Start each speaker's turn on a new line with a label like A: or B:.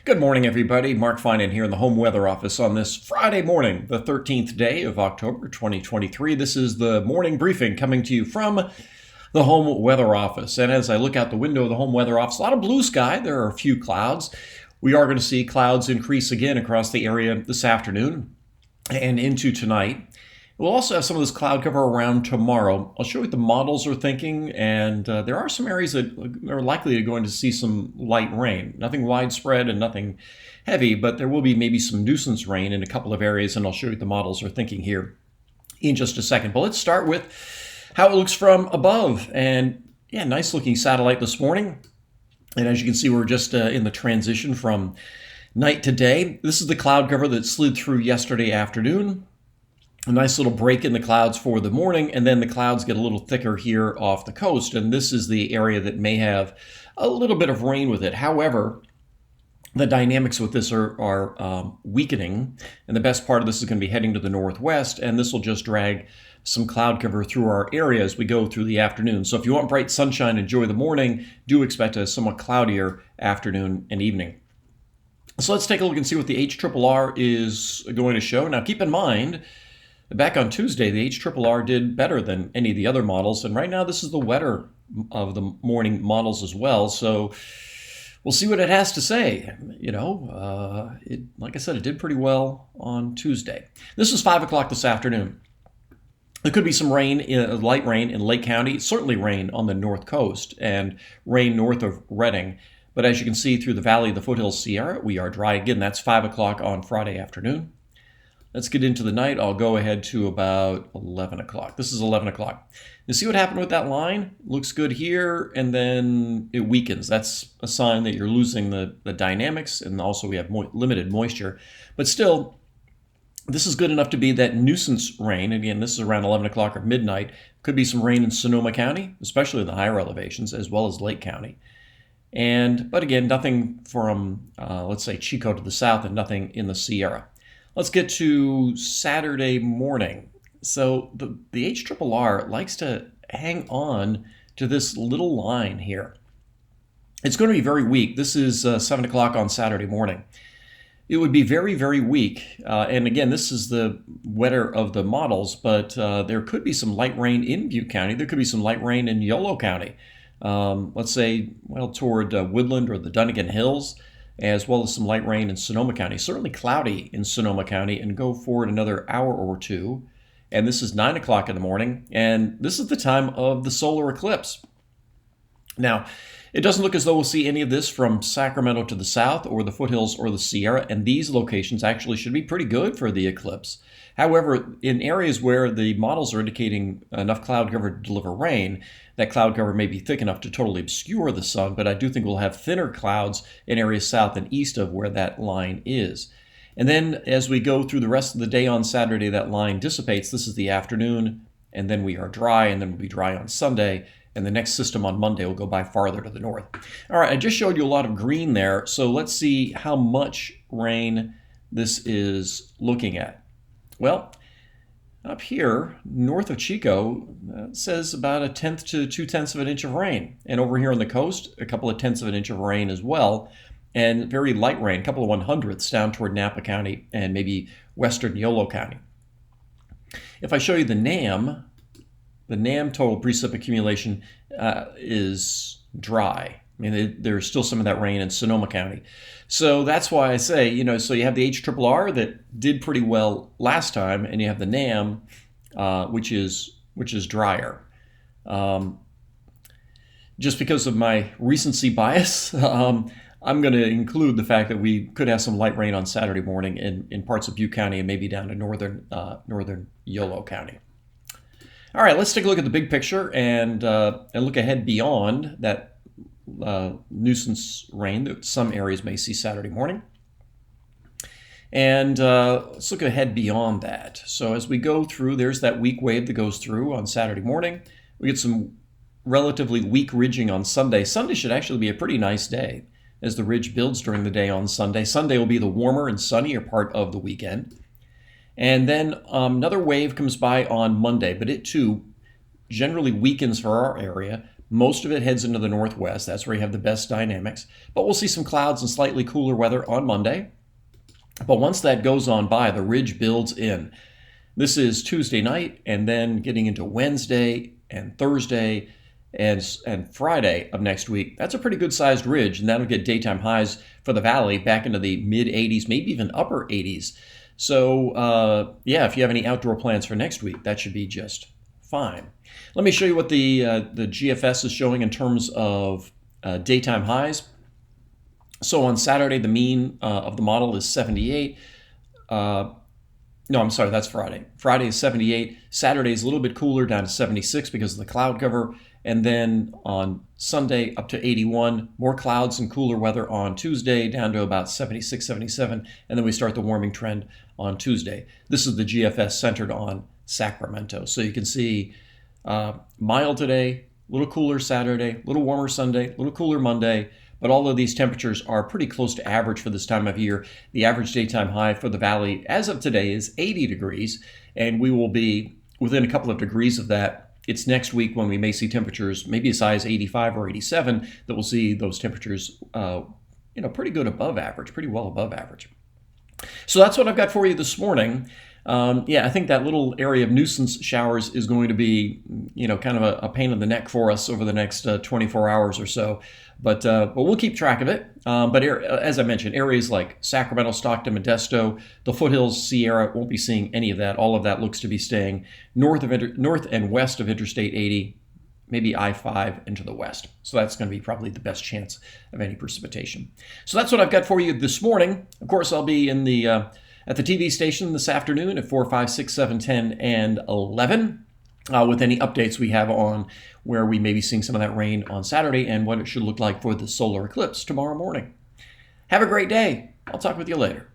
A: Good morning, everybody. Mark Finan here in the Home Weather Office on this Friday morning, the 13th day of October 2023. This is the morning briefing coming to you from the Home Weather Office. And as I look out the window of the Home Weather Office, a lot of blue sky. There are a few clouds. We are going to see clouds increase again across the area this afternoon and into tonight. We'll also have some of this cloud cover around tomorrow. I'll show you what the models are thinking, and there are some areas that are likely to going to see some light rain. Nothing widespread and nothing heavy, but there will be maybe some nuisance rain in a couple of areas, and I'll show you what the models are thinking here in just a second. But let's start with how it looks from above. And yeah, nice looking satellite this morning. And as you can see, we're just in the transition from night to day. This is the cloud cover that slid through yesterday afternoon. A nice little break in the clouds for the morning, and then the clouds get a little thicker here off the coast, and this is the area that may have a little bit of rain with it. However, the dynamics with this are weakening, and the best part of this is going to be heading to the northwest, and this will just drag some cloud cover through our area as we go through the afternoon. So if you want bright sunshine, enjoy the morning. Do expect a somewhat cloudier afternoon and evening. So let's take a look and see what the HRRR is going to show. Now keep in mind, back on Tuesday, the HRRR did better than any of the other models, and right now this is the wetter of the morning models as well, so we'll see what it has to say. Like I said, it did pretty well on Tuesday. This is 5 o'clock this afternoon. There could be some rain, light rain in Lake County, certainly rain on the north coast, and rain north of Redding. But as you can see through the valley of the foothills Sierra, we are dry again. That's 5 o'clock on Friday afternoon. Let's get into the night. I'll go ahead to about 11 o'clock. This is 11 o'clock. You see what happened with that line? Looks good here, and then it weakens. That's a sign that you're losing the dynamics, and also we have limited moisture. But still, this is good enough to be that nuisance rain. Again, this is around 11 o'clock or midnight. Could be some rain in Sonoma County, especially in the higher elevations, as well as Lake County. But again, nothing from, let's say, Chico to the south, and nothing in the Sierra. Let's get to Saturday morning. So the HRRR likes to hang on to this little line here. It's going to be very weak. This is 7 o'clock on Saturday morning. It would be very, very weak. And again, this is the wetter of the models, but there could be some light rain in Butte County. There could be some light rain in Yolo County. Let's say, toward Woodland or the Dunnigan Hills, as well as some light rain in Sonoma County. Certainly cloudy in Sonoma County, and go forward another hour or two. And this is 9 o'clock in the morning, and this is the time of the solar eclipse. Now, it doesn't look as though we'll see any of this from Sacramento to the south or the foothills or the Sierra, and these locations actually should be pretty good for the eclipse. However, in areas where the models are indicating enough cloud cover to deliver rain, that cloud cover may be thick enough to totally obscure the sun, but I do think we'll have thinner clouds in areas south and east of where that line is. And then as we go through the rest of the day on Saturday, that line dissipates. This is the afternoon, and then we are dry, and then we'll be dry on Sunday, and the next system on Monday will go by farther to the north. All right, I just showed you a lot of green there, so let's see how much rain this is looking at. Well, up here, north of Chico, it says about 1/10 to 2/10 of an inch of rain. And over here on the coast, a couple of tenths of an inch of rain as well. And very light rain, a couple of 1/100ths down toward Napa County and maybe western Yolo County. If I show you the NAM total precip accumulation is dry. I mean, there's still some of that rain in Sonoma County. So that's why I say, so you have the HRRR that did pretty well last time, and you have the NAM, which is drier. Just because of my recency bias, I'm going to include the fact that we could have some light rain on Saturday morning in parts of Butte County and maybe down to northern Yolo County. All right, let's take a look at the big picture and look ahead beyond that nuisance rain that some areas may see Saturday morning. And let's look ahead beyond that. So as we go through, there's that weak wave that goes through on Saturday morning. We get some relatively weak ridging on Sunday. Sunday should actually be a pretty nice day as the ridge builds during the day on Sunday. Sunday will be the warmer and sunnier part of the weekend. And then another wave comes by on Monday, but it too generally weakens for our area. Most of it heads into the northwest. That's where you have the best dynamics. But we'll see some clouds and slightly cooler weather on Monday. But once that goes on by, the ridge builds in. This is Tuesday night, and then getting into Wednesday and Thursday and Friday of next week. That's a pretty good-sized ridge, and that'll get daytime highs for the valley back into the mid-80s, maybe even upper 80s. So, yeah, if you have any outdoor plans for next week, that should be just fine. Let me show you what the GFS is showing in terms of daytime highs. So on Saturday, the mean of the model is 78. No, I'm sorry, that's Friday. Friday is 78. Saturday is a little bit cooler, down to 76 because of the cloud cover. And then on Sunday, up to 81. More clouds and cooler weather on Tuesday, down to about 76, 77. And then we start the warming trend on Tuesday. This is the GFS centered on Sacramento. So you can see mild today, a little cooler Saturday, a little warmer Sunday, a little cooler Monday. But all of these temperatures are pretty close to average for this time of year. The average daytime high for the valley as of today is 80 degrees, and we will be within a couple of degrees of that. It's next week when we may see temperatures maybe as high as 85 or 87 that we'll see those temperatures pretty good above average, pretty well above average. So that's what I've got for you this morning. I think that little area of nuisance showers is going to be, kind of a pain in the neck for us over the next 24 hours or so. But we'll keep track of it. But as I mentioned, areas like Sacramento, Stockton, Modesto, the foothills, Sierra, won't be seeing any of that. All of that looks to be staying north and west of Interstate 80, maybe I-5 into the west. So that's going to be probably the best chance of any precipitation. So that's what I've got for you this morning. Of course, I'll be in the at the TV station this afternoon at 4, 5, 6, 7, 10, and 11 with any updates we have on where we may be seeing some of that rain on Saturday and what it should look like for the solar eclipse tomorrow morning. Have a great day. I'll talk with you later.